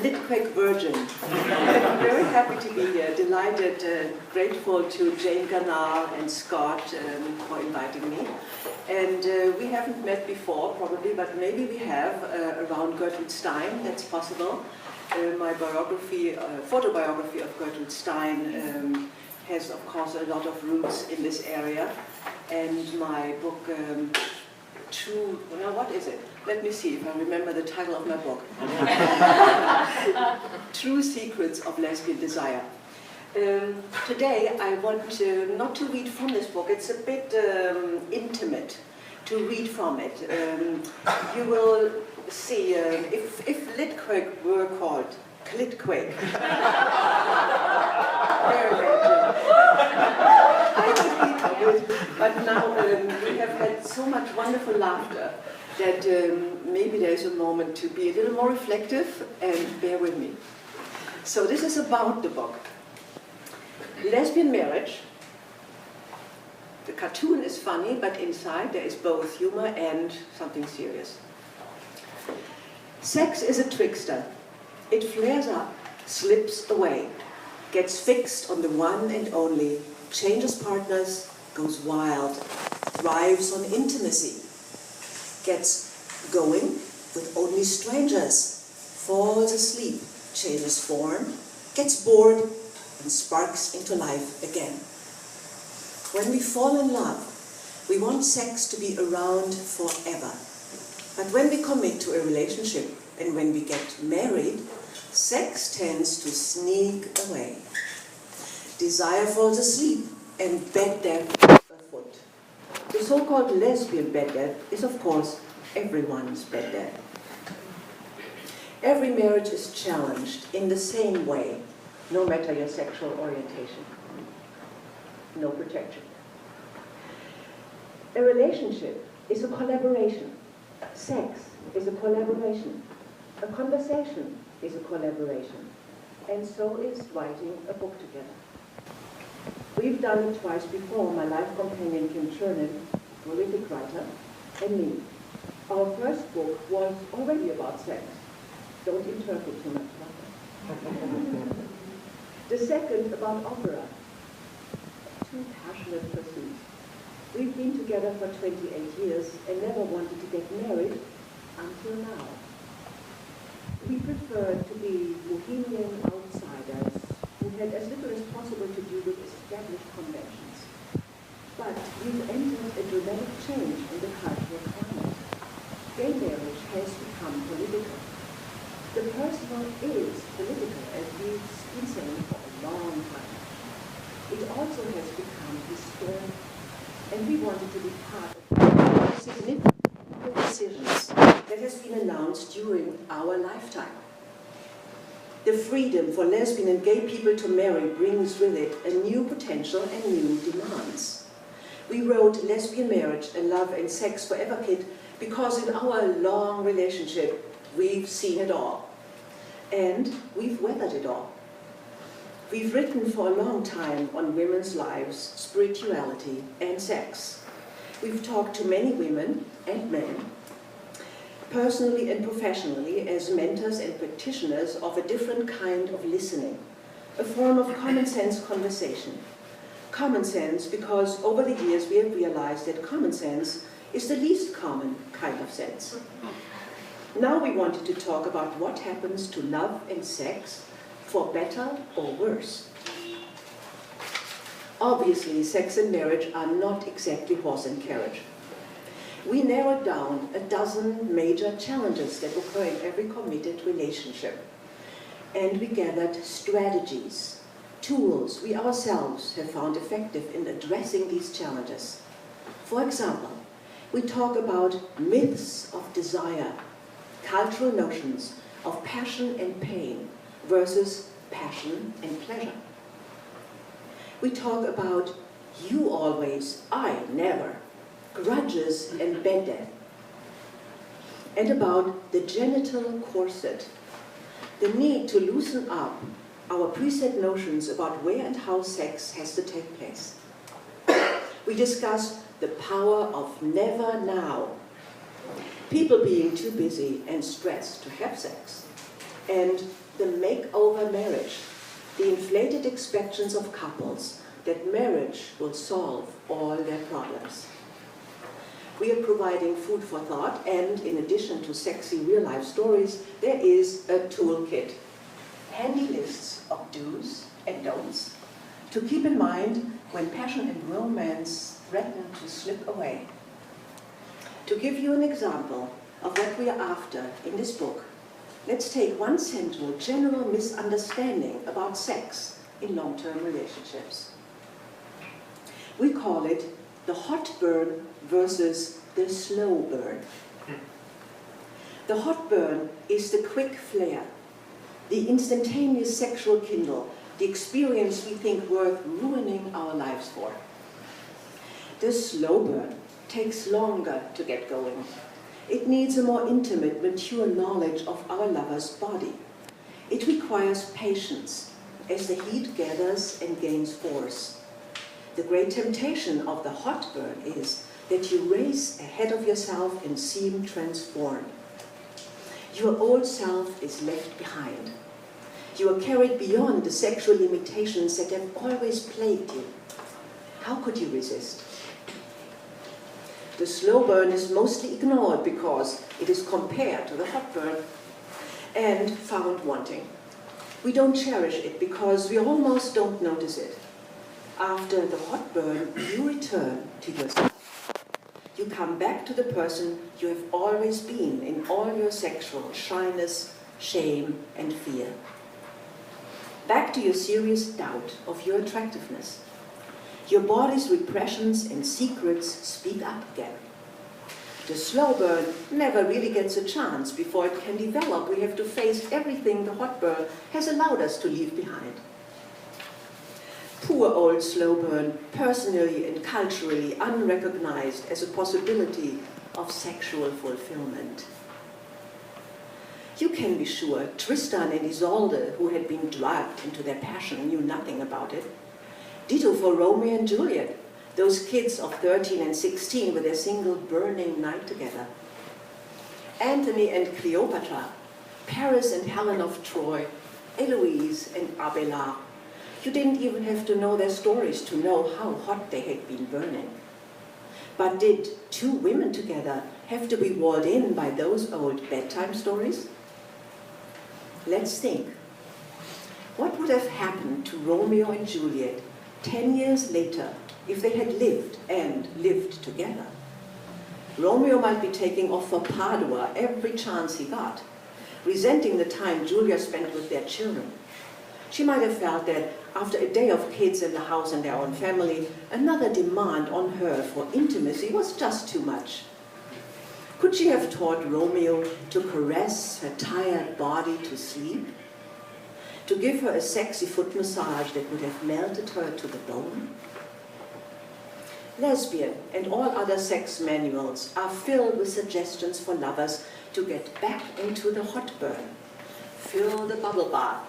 Litquake virgin. I'm very happy to be here, delighted, grateful to Jane Garnar and Scott for inviting me. And we haven't met before, probably, but maybe we have around Gertrude Stein, that's possible. My biography, photobiography of Gertrude Stein has, of course, a lot of roots in this area. And my book, what is it? Let me see if I remember the title of my book. True Secrets of Lesbian Desire. Today I want not to read from this book, it's a bit intimate to read from it. You will see, if Litquake were called Litquake, I would be troubled, but now we have had so much wonderful laughter that maybe there's a moment to be a little more reflective, and bear with me. So this is about the book. Lesbian marriage. The cartoon is funny, but inside there is both humor and something serious. Sex is a trickster. It flares up, slips away, gets fixed on the one and only, changes partners, goes wild, thrives on intimacy, gets going with only strangers, falls asleep, changes form, gets bored, and sparks into life again. When we fall in love, we want sex to be around forever. But when we commit to a relationship and when we get married, sex tends to sneak away. Desire falls asleep and bed death afoot. The so-called lesbian bed death is, of course, everyone's bed death. Every marriage is challenged in the same way, no matter your sexual orientation. No protection. A relationship is a collaboration. Sex is a collaboration. A conversation is a collaboration. And so is writing a book together. We've done it twice before, my life companion Kim Chernin, prolific writer, and me. Our first book was already about sex. Don't interpret too much about that. The second about opera. Two passionate pursuits. We've been together for 28 years and never wanted to get married until now. We preferred to be bohemian outsiders who had as little as possible to do with established conventions. But we've entered a dramatic change in the cultural climate. Gay marriage has become political. The personal is political, as we've been saying for a long time. It also has become historic, and we wanted to be part of significant decisions that has been announced during our lifetime. The freedom for lesbian and gay people to marry brings with it a new potential and new demands. We wrote Lesbian Marriage, a Love and Sex Forever Kit because in our long relationship, we've seen it all. And we've weathered it all. We've written for a long time on women's lives, spirituality, and sex. We've talked to many women and men, personally and professionally, as mentors and practitioners of a different kind of listening, a form of common sense conversation. Common sense because over the years we have realized that common sense is the least common kind of sense. Now we wanted to talk about what happens to love and sex, for better or worse. Obviously, sex and marriage are not exactly horse and carriage. We narrowed down a dozen major challenges that occur in every committed relationship. And we gathered strategies, tools we ourselves have found effective in addressing these challenges. For example, we talk about myths of desire, cultural notions of passion and pain versus passion and pleasure. We talk about you always, I never, grudges and bed death. And about the genital corset, the need to loosen up our preset notions about where and how sex has to take place. We discuss the power of never now, people being too busy and stressed to have sex, and the makeover marriage, the inflated expectations of couples that marriage will solve all their problems. We are providing food for thought, and in addition to sexy real-life stories, there is a toolkit. Handy lists of do's and don'ts to keep in mind when passion and romance threaten to slip away. To give you an example of what we are after in this book, let's take one central general misunderstanding about sex in long-term relationships. We call it the hot burn versus the slow burn. The hot burn is the quick flare, the instantaneous sexual kindle, the experience we think worth ruining our lives for. The slow burn takes longer to get going. It needs a more intimate, mature knowledge of our lover's body. It requires patience as the heat gathers and gains force. The great temptation of the hot burn is that you race ahead of yourself and seem transformed. Your old self is left behind. You are carried beyond the sexual limitations that have always plagued you. How could you resist? The slow burn is mostly ignored because it is compared to the hot burn and found wanting. We don't cherish it because we almost don't notice it. After the hot burn, you return to yourself. You come back to the person you have always been in all your sexual shyness, shame, and fear. Back to your serious doubt of your attractiveness. Your body's repressions and secrets speak up again. The slow burn never really gets a chance. Before it can develop, we have to face everything the hot burn has allowed us to leave behind. Poor old slow burn, personally and culturally unrecognized as a possibility of sexual fulfillment. You can be sure Tristan and Isolde, who had been dragged into their passion, knew nothing about it. Ditto for Romeo and Juliet, those kids of 13 and 16 with their single burning night together. Antony and Cleopatra, Paris and Helen of Troy, Eloise and Abelard. You didn't even have to know their stories to know how hot they had been burning. But did two women together have to be walled in by those old bedtime stories? Let's think. What would have happened to Romeo and Juliet 10 years later if they had lived and lived together? Romeo might be taking off for Padua every chance he got, resenting the time Julia spent with their children. She might have felt that after a day of kids in the house and their own family, another demand on her for intimacy was just too much. Could she have taught Romeo to caress her tired body to sleep? To give her a sexy foot massage that would have melted her to the bone? Lesbian and all other sex manuals are filled with suggestions for lovers to get back into the hot burn. Fill the bubble bath,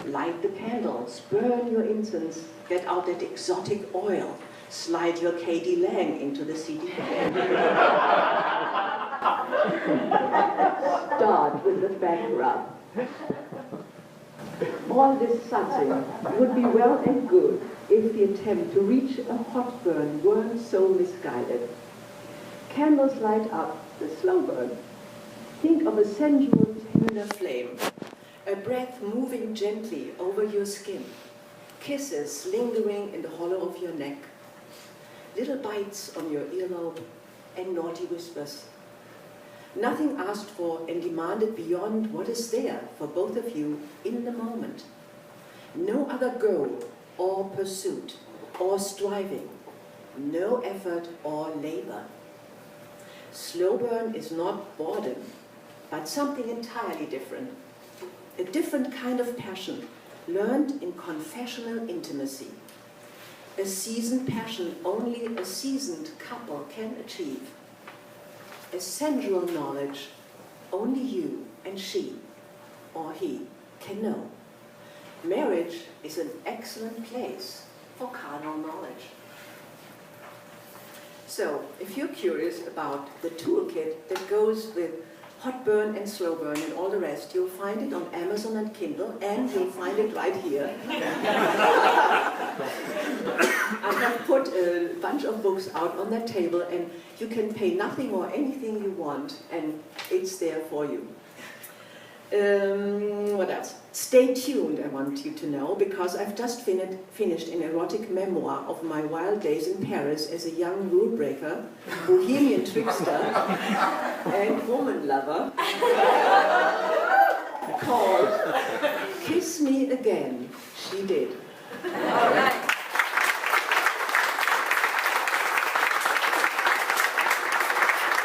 light the candles, burn your incense, get out that exotic oil, slide your K.D. Lang into the CD player. Start with the back rub. All this sudsing would be well and good if the attempt to reach a hot burn weren't so misguided. Candles light up the slow burn. Think of a sensual, tender flame, a breath moving gently over your skin, kisses lingering in the hollow of your neck, little bites on your earlobe, and naughty whispers. Nothing asked for and demanded beyond what is there for both of you in the moment. No other goal or pursuit or striving, no effort or labor. Slow burn is not boredom, but something entirely different. A different kind of passion, learned in confessional intimacy. A seasoned passion only a seasoned couple can achieve. A sensual knowledge only you and she, or he, can know. Marriage is an excellent place for carnal knowledge. So, if you're curious about the toolkit that goes with Hot Burn and Slow Burn and all the rest. You'll find it on Amazon and Kindle, and you'll find it right here. I have put a bunch of books out on that table, and you can pay nothing or anything you want, and it's there for you. What else? Stay tuned, I want you to know, because I've just finished an erotic memoir of my wild days in Paris as a young rule breaker, bohemian trickster, and woman lover, called Kiss Me Again, She Did. All right.